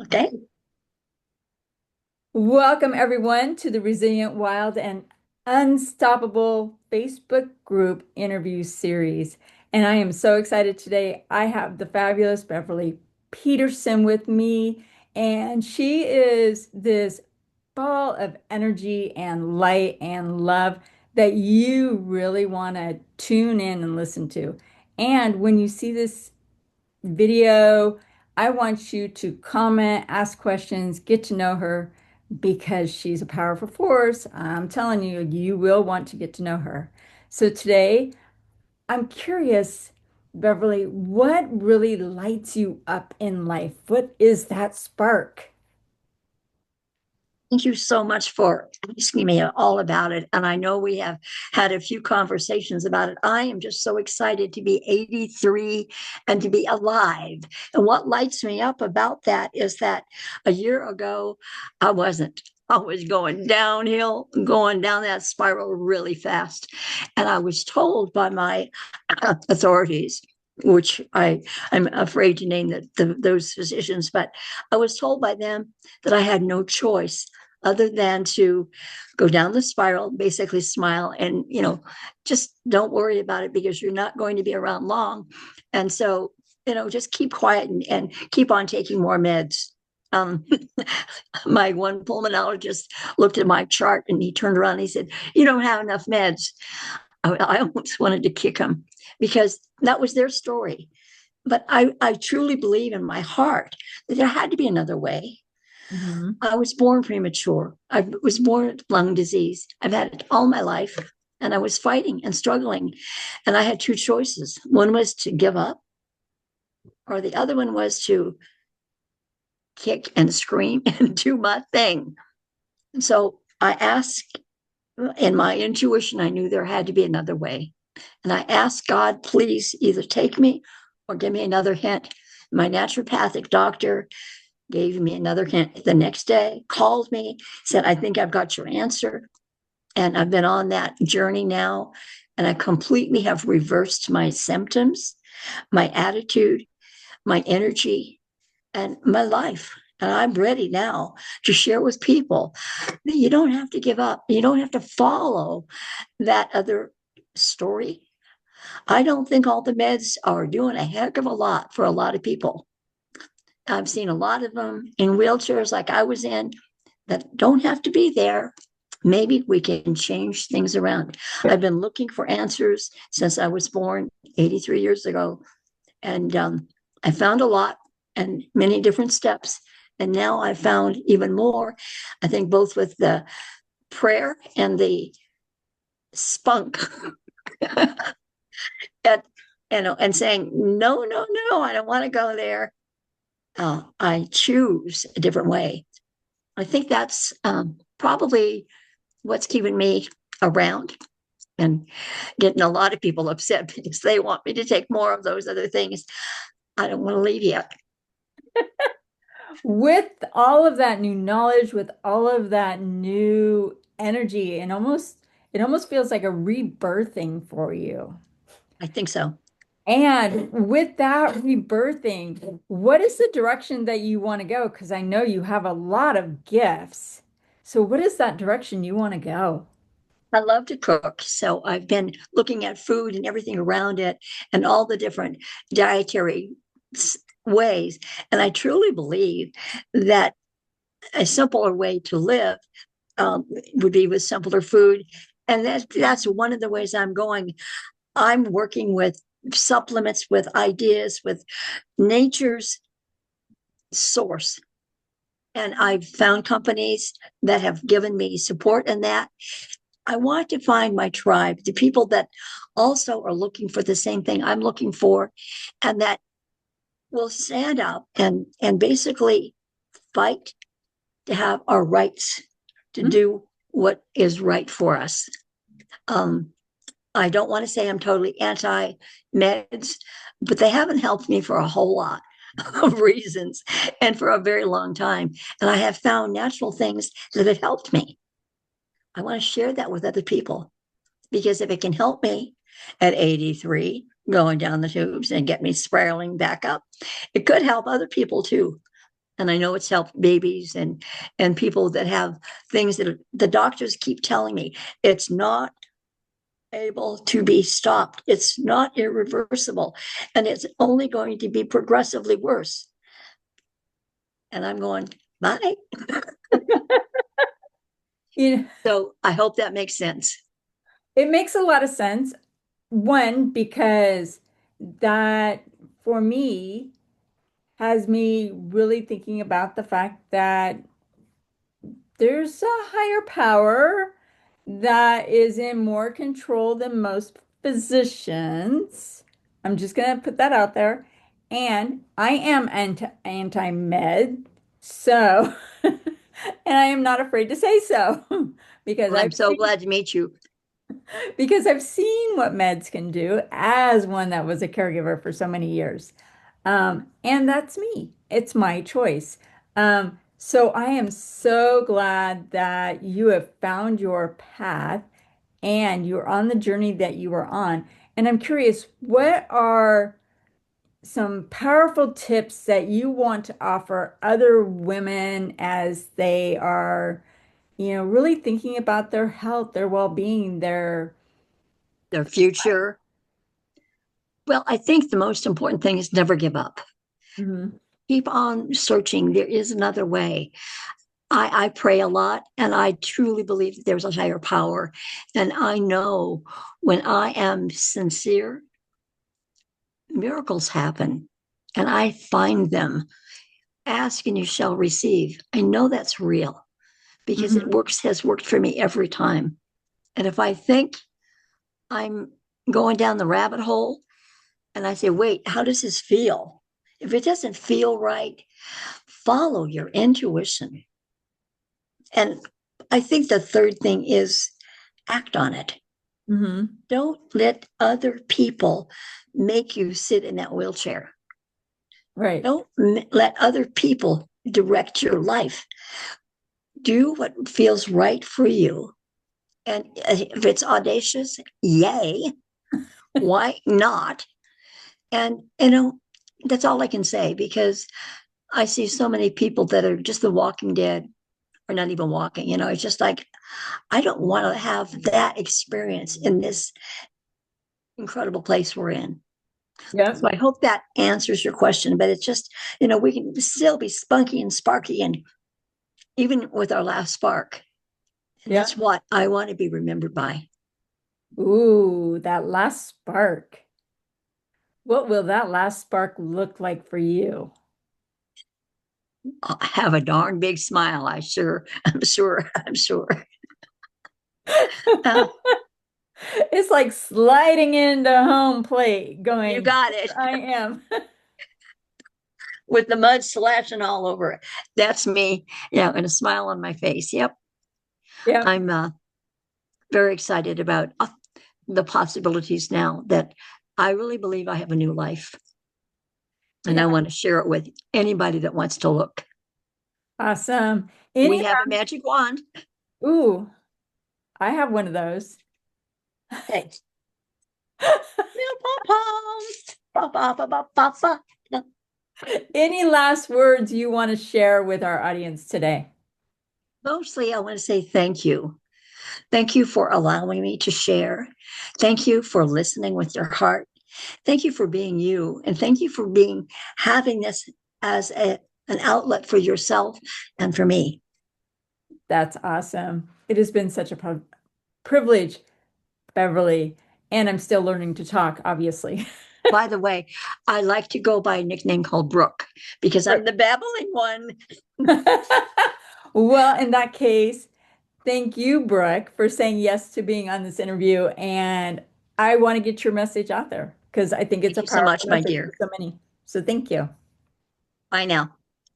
Okay. Welcome, everyone, to the Resilient, Wild, and Unstoppable Facebook group interview series. And I am so excited today. I have the fabulous Beverly Peterson with me, and she is this ball of energy and light and love that you really want to tune in and listen to. And when you see this video. I want you to comment, ask questions, get to know her because she's a powerful force. I'm telling you, you will want to get to know her. So today, I'm curious, Beverly, what really lights you up in life? What is that spark? Thank you so much for asking me all about it. And I know we have had a few conversations about it. I am just so excited to be 83 and to be alive. And what lights me up about that is that a year ago, I wasn't. I was going downhill, going down that spiral really fast. And I was told by my authorities, which I'm afraid to name those physicians, but I was told by them that I had no choice other than to go down the spiral, basically smile and, just don't worry about it because you're not going to be around long. And so, just keep quiet and keep on taking more meds. Um, my one pulmonologist looked at my chart and he turned around and he said, "You don't have enough meds." I almost wanted to kick him because that was their story. But I truly believe in my heart that there had to be another way. Mhm. I was born premature. I was born with lung disease. I've had it all my life. And I was fighting and struggling. And I had two choices. One was to give up, or the other one was to kick and scream and do my thing. And so I asked, in my intuition, I knew there had to be another way. And I asked God, please either take me or give me another hint. My naturopathic doctor gave me another hint the next day, called me, said, "I think I've got your answer." And I've been on that journey now. And I completely have reversed my symptoms, my attitude, my energy, and my life. And I'm ready now to share with people that you don't have to give up. You don't have to follow that other story. I don't think all the meds are doing a heck of a lot for a lot of people. I've seen a lot of them in wheelchairs like I was in that don't have to be there. Maybe we can change things around. I've been looking for answers since I was born 83 years ago, and I found a lot and many different steps. And now I found even more, I think, both with the prayer and the spunk at, and saying, no, no, no, I don't want to go there. I choose a different way. I think that's probably what's keeping me around and getting a lot of people upset because they want me to take more of those other things. I don't want to leave yet. With all of that new knowledge, with all of that new energy, and it almost feels like a rebirthing for you. I think so. And with that rebirthing, what is the direction that you want to go? Because I know you have a lot of gifts. So what is that direction you want to go? I love to cook. So I've been looking at food and everything around it and all the different dietary ways. And I truly believe that a simpler way to live would be with simpler food. And that's one of the ways I'm going. I'm working with supplements, with ideas, with nature's source. And I've found companies that have given me support in that. I want to find my tribe, the people that also are looking for the same thing I'm looking for, and that will stand up and basically fight to have our rights to Hmm? do what is right for us. Um, I don't want to say I'm totally anti meds, but they haven't helped me for a whole lot of reasons and for a very long time. And I have found natural things that have helped me. I want to share that with other people because if it can help me at 83 going down the tubes and get me spiraling back up, it could help other people too. And I know it's helped babies and people that have things that the doctors keep telling me it's not able to be stopped. It's not irreversible, and it's only going to be progressively worse. And I'm going, bye. You know, So I hope that makes sense. it makes a lot of sense. One, because that for me has me really thinking about the fact that there's a higher power that is in more control than most physicians. I'm just going to put that out there. And I am anti-med, so, and I am not afraid to say so because Well, I'm I've so seen glad to meet you. what meds can do as one that was a caregiver for so many years. And that's me. It's my choice. So I am so glad that you have found your path and you're on the journey that you are on. And I'm curious, what are some powerful tips that you want to offer other women as they are, really thinking about their health, their well-being, their Their future. Well, I think the most important thing is never give up. Mhm. Keep on searching. There is another way. I pray a lot, and I truly believe that there's a higher power. And I know when I am sincere, miracles happen, and I find them. Ask and you shall receive. I know that's real because it Mhm. works, has worked for me every time. And if I think I'm going down the rabbit hole and I say, wait, how does this feel? If it doesn't feel right, follow your intuition. And I think the third thing is act on it. Mhm. Don't let other people make you sit in that wheelchair. Right. Don't let other people direct your life. Do what feels right for you. And if it's audacious, yay. Why not? And, that's all I can say because I see so many people that are just the walking dead or not even walking. It's just like, I don't want to have that experience in this incredible place we're in. So Yep. I hope that answers your question. But it's just, we can still be spunky and sparky, and even with our last spark. And that's Yep. what I want to be remembered by. Ooh, that last spark. What will that last spark look like for you? I have a darn big smile. I'm sure, I'm sure. Uh, It's like sliding into home plate, you going, got it. "Here I am." With the mud splashing all over it. That's me. Yeah, and a smile on my face. Yep. Yep. I'm very excited about the possibilities now that I really believe I have a new life. And Yeah. I want to share it with anybody that wants to look. Awesome. Any, We have a magic wand. ooh, I have one of those. Hey, little pom-poms. Ba, ba, ba, ba, ba, ba. Any last words you want to share with our audience today? Mostly, I want to say thank you. Thank you for allowing me to share. Thank you for listening with your heart. Thank you for being you. And thank you for having this as an outlet for yourself and for me. That's awesome. It has been such a privilege, Beverly, and I'm still learning to talk, obviously. By the way, I like to go by a nickname called Brooke because I'm the babbling one. Well, in that case, thank you, Brooke, for saying yes to being on this interview. And I want to get your message out there because I think it's Thank a you so powerful much, my message for dear. so many. So thank you. Bye now.